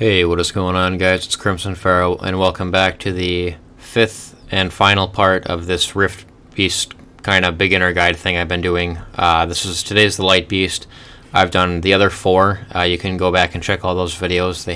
Hey, what is going on, guys? It's Crimson Pharaoh, and welcome back to the fifth and final part of this Rift Beast kind of beginner guide thing I've been doing. Today's the Light Beast. I've done the other four. You can go back and check all those videos.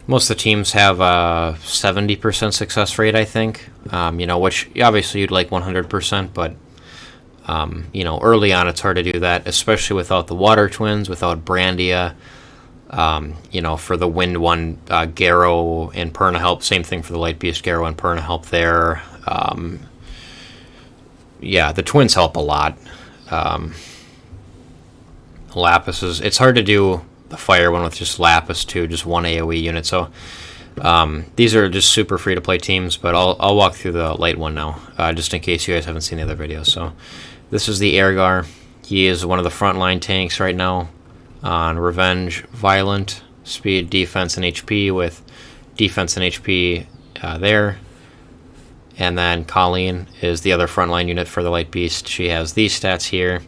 Most of the teams have a 70% success rate, I think. Which obviously you'd like 100%, but early on it's hard to do that, especially without the Water Twins, without Brandia. For the Wind one, Garrow and Perna help. Same thing for the Light Beast, Garrow and Perna help there. The Twins help a lot. Lapis it's hard to do the Fire one with just Lapis too, just one AoE unit. So these are just super free to play teams, but I'll walk through the Light one now, just in case you guys haven't seen the other videos. So this is the Airgar. He is one of the frontline tanks right now. On Revenge, Violent, Speed, Defense, and HP, with Defense and HP there. And then Colleen is the other frontline unit for the Light Beast. She has these stats here.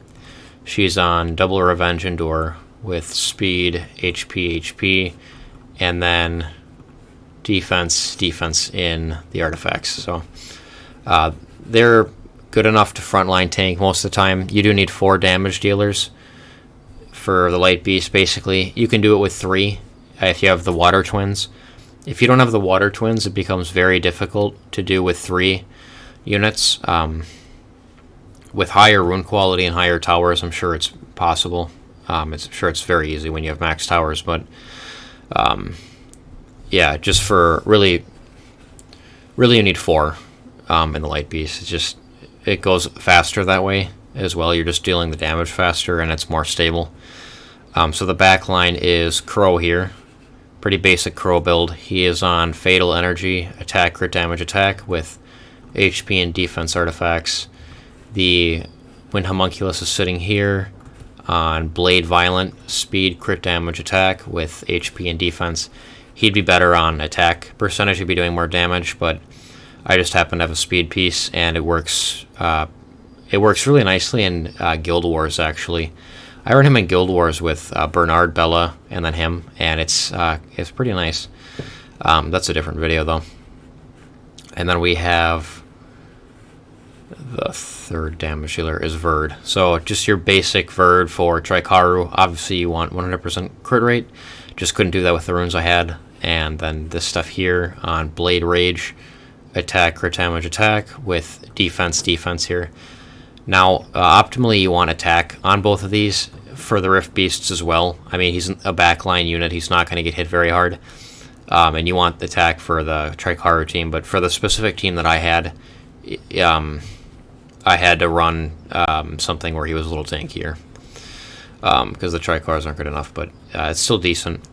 She's on Double Revenge Endure with Speed, HP, and then Defense in the artifacts. So they're good enough to frontline tank most of the time. You do need 4 damage dealers for the Light Beast. Basically, you can do it with 3 if you have the Water Twins. If you don't have the Water Twins, it becomes very difficult to do with 3 units. With higher rune quality and higher towers, I'm sure it's possible. It's very easy when you have max towers, but just for really you need 4 in the Light Beast. It goes faster that way as well. You're just dealing the damage faster, and it's more stable. So the back line is Crow here. Pretty basic Crow build. He is on Fatal Energy, Attack, Crit Damage, Attack with HP and Defense artifacts. The Wind Homunculus is sitting here on Blade Violent, Speed, Crit Damage, Attack with HP and Defense. He'd be better on Attack percentage. He'd be doing more damage, but I just happen to have a Speed piece, and it works really nicely in Guild Wars, actually. I run him in Guild Wars with Bernard, Bella, and then him, and it's pretty nice. That's a different video, though. And then we have the third damage dealer is Verd. So just your basic Verd for Trikaru. Obviously, you want 100% crit rate. Just couldn't do that with the runes I had. And then this stuff here on Blade Rage, Attack, Crit Damage, Attack with Defense here. Now, optimally, you want Attack on both of these for the Rift Beasts as well. I mean, he's a backline unit. He's not going to get hit very hard. And you want the Attack for the Trikaru team. But for the specific team that I had to run something where he was a little tankier. Because the Trikarus aren't good enough, but it's still decent.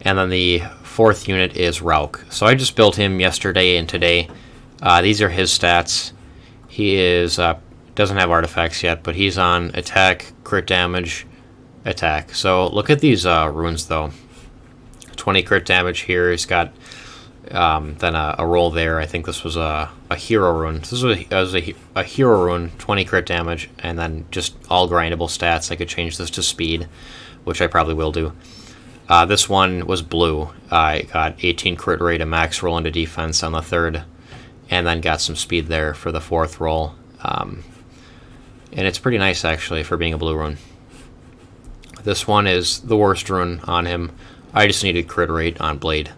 And then the 4th unit is Rauk. So I just built him yesterday and today. These are his stats. He is... doesn't have artifacts yet, but he's on Attack, Crit Damage, Attack. So look at these runes, though. 20 crit damage here. He's got then a roll there. I think this was a hero rune. This was a hero rune, 20 crit damage, and then just all grindable stats. I could change this to speed, which I probably will do. This one was blue. I got 18 crit rate, a max roll into defense on the 3rd, and then got some speed there for the 4th roll. And it's pretty nice, actually, for being a blue rune. This one is the worst rune on him. I just needed crit rate on Blade.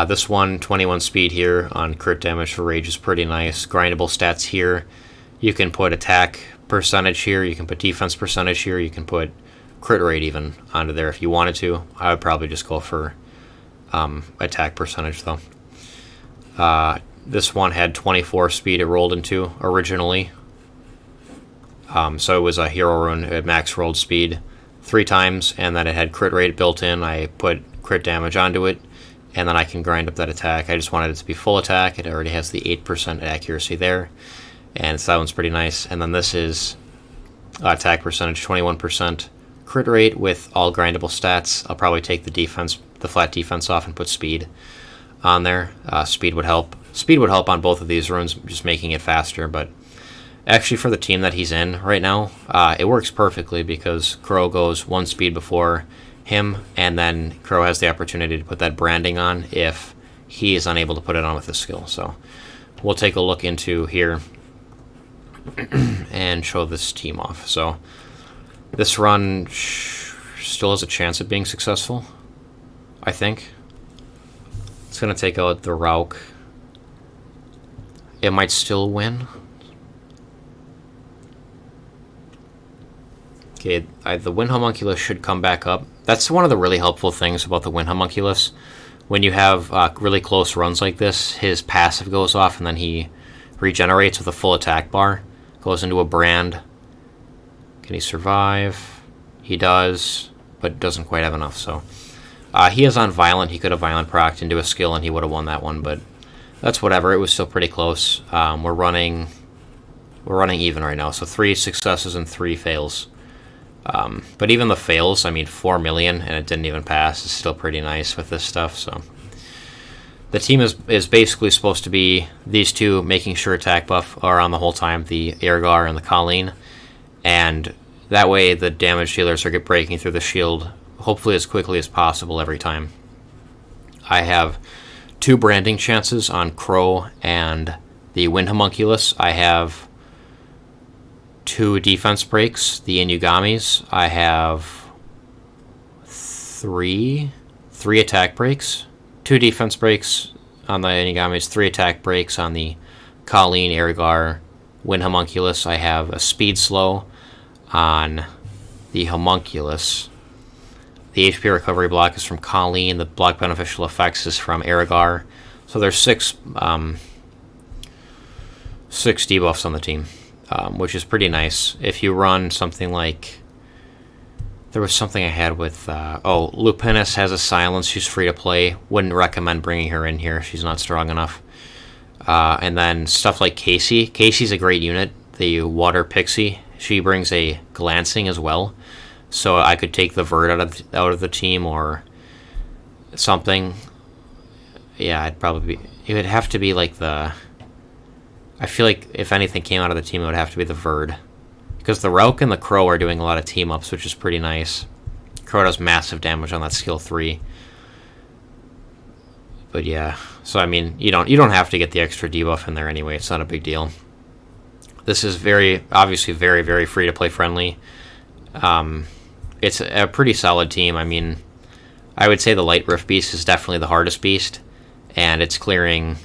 This one, 21 speed here on crit damage for Rage is pretty nice. Grindable stats here. You can put attack percentage here. You can put defense percentage here. You can put crit rate even onto there if you wanted to. I would probably just go for attack percentage, though. This one had 24 speed it rolled into originally. So it was a hero rune. It max rolled speed 3 times, and then it had crit rate built in. I put crit damage onto it, and then I can grind up that attack. I just wanted it to be full attack. It already has the 8% accuracy there, and so that one's pretty nice. And then this is attack percentage, 21% crit rate with all grindable stats. I'll probably take the flat defense off and put speed on there. Speed would help. Speed would help on both of these runes, just making it faster, but actually for the team that he's in right now, it works perfectly because Crow goes 1 speed before him, and then Crow has the opportunity to put that branding on if he is unable to put it on with his skill. So we'll take a look into here and show this team off. So this run still has a chance of being successful, I think. It's going to take out the Rauk. It might still win. Okay, the Wind Homunculus should come back up. That's one of the really helpful things about the Wind Homunculus. When you have really close runs like this, his passive goes off and then he regenerates with a full attack bar. Goes into a brand. Can he survive? He does, but doesn't quite have enough. So he is on Violent. He could have Violent procced into a skill and he would have won that one, but that's whatever. It was still pretty close. We're running even right now, so 3 successes and 3 fails. But even the fails, I mean, 4 million and it didn't even pass is still pretty nice with this stuff. So the team is basically supposed to be these two making sure attack buff are on the whole time, the Airgar and the Colleen, and that way the damage dealers are breaking through the shield hopefully as quickly as possible every time. I have 2 branding chances on Crow and the Wind Homunculus. I have 2 defense breaks, the Inugamis. I have 3 attack breaks, 2 defense breaks on the Inugamis, 3 attack breaks on the Colleen, Airgar, Wind Homunculus. I have a speed slow on the Homunculus. The HP recovery block is from Colleen. The block beneficial effects is from Airgar. So there's 6 debuffs on the team, which is pretty nice. If you run something like, there was something I had with, Lupinus has a silence. She's free to play. Wouldn't recommend bringing her in here. She's not strong enough. And then stuff like Casey. Casey's a great unit. The Water Pixie. She brings a glancing as well. So I could take the Vert out of the team or something. Yeah, it would have to be like I feel like if anything came out of the team, it would have to be the Verd. Because the Rauk and the Crow are doing a lot of team-ups, which is pretty nice. Crow does massive damage on that skill 3. But yeah, so I mean, you don't have to get the extra debuff in there anyway. It's not a big deal. This is obviously very, very free-to-play friendly. It's a pretty solid team. I mean, I would say the Light Rift Beast is definitely the hardest beast, and it's clearing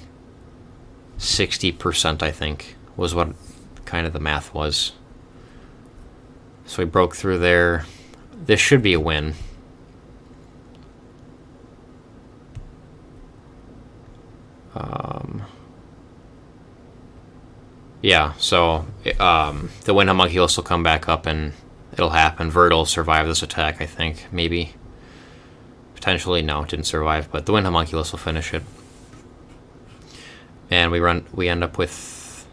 60%, I think, was what kind of the math was. So we broke through there. This should be a win. Yeah, so the Wind Homunculus will come back up and it'll happen. Vert will survive this attack, I think. Maybe. Potentially, no, it didn't survive, but the Wind Homunculus will finish it. And we end up with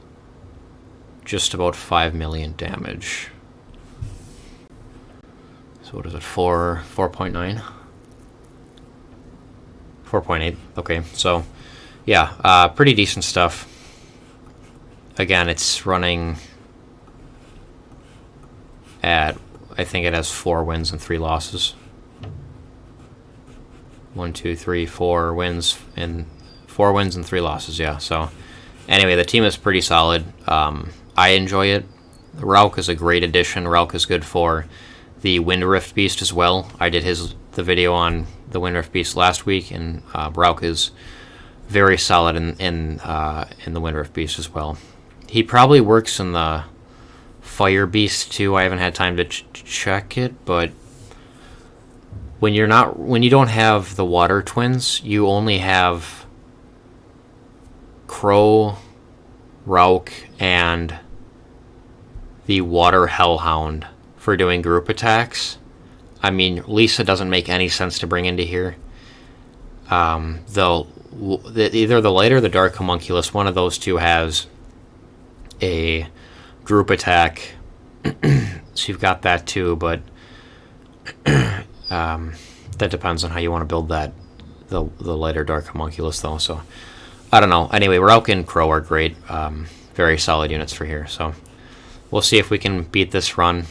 just about 5 million damage. So what is it, 4.9? 4.8, okay, so yeah, pretty decent stuff. Again, it's running at, I think it has 4 wins and 3 losses. 1, 2, 3, 4 wins and 4 wins and 3 losses, yeah. So anyway, the team is pretty solid. I enjoy it. Rauk is a great addition. Rauk is good for the Wind Rift Beast as well. I did the video on the Wind Rift Beast last week, and Rauk is very solid in the Wind Rift Beast as well. He probably works in the Fire Beast too. I haven't had time to check it, but when you don't have the Water Twins, you only have Crow, Rauk, and the Water Hellhound for doing group attacks. I mean, Lisa doesn't make any sense to bring into here. Either the Light or the Dark Homunculus, one of those two has a group attack. So you've got that too, but that depends on how you want to build that, the Light or Dark Homunculus though. So I don't know. Anyway, Rauk and Crow are great. Very solid units for here. So we'll see if we can beat this run.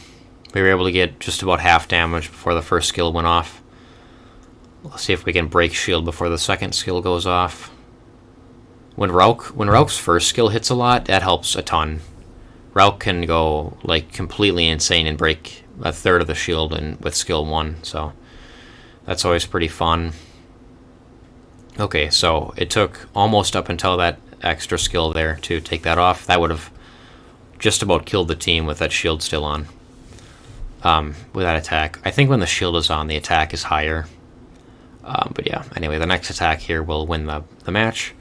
We were able to get just about half damage before the first skill went off. Let's see if we can break shield before the second skill goes off. When Rauk's first skill hits a lot, that helps a ton. Rauk can go like completely insane and break a third of the shield with skill 1, so that's always pretty fun. Okay, so it took almost up until that extra skill there to take that off. That would have just about killed the team with that shield still on. With that attack. I think when the shield is on, the attack is higher. But yeah, anyway, the next attack here will win the match.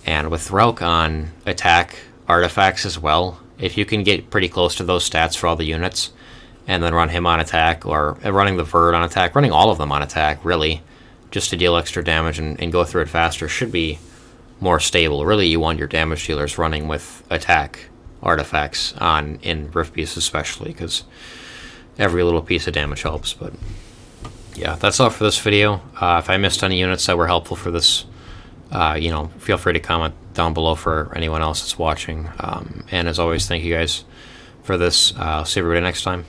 And with Rauk on attack artifacts as well, if you can get pretty close to those stats for all the units, and then run him on attack, or running the Verd on attack, running all of them on attack, really, just to deal extra damage and go through it faster, should be more stable. Really, you want your damage dealers running with attack artifacts on in Rift Beasts especially, because every little piece of damage helps. But yeah, that's all for this video. If I missed any units that were helpful for this, feel free to comment down below for anyone else that's watching. And as always, thank you guys for this. I'll see everybody next time.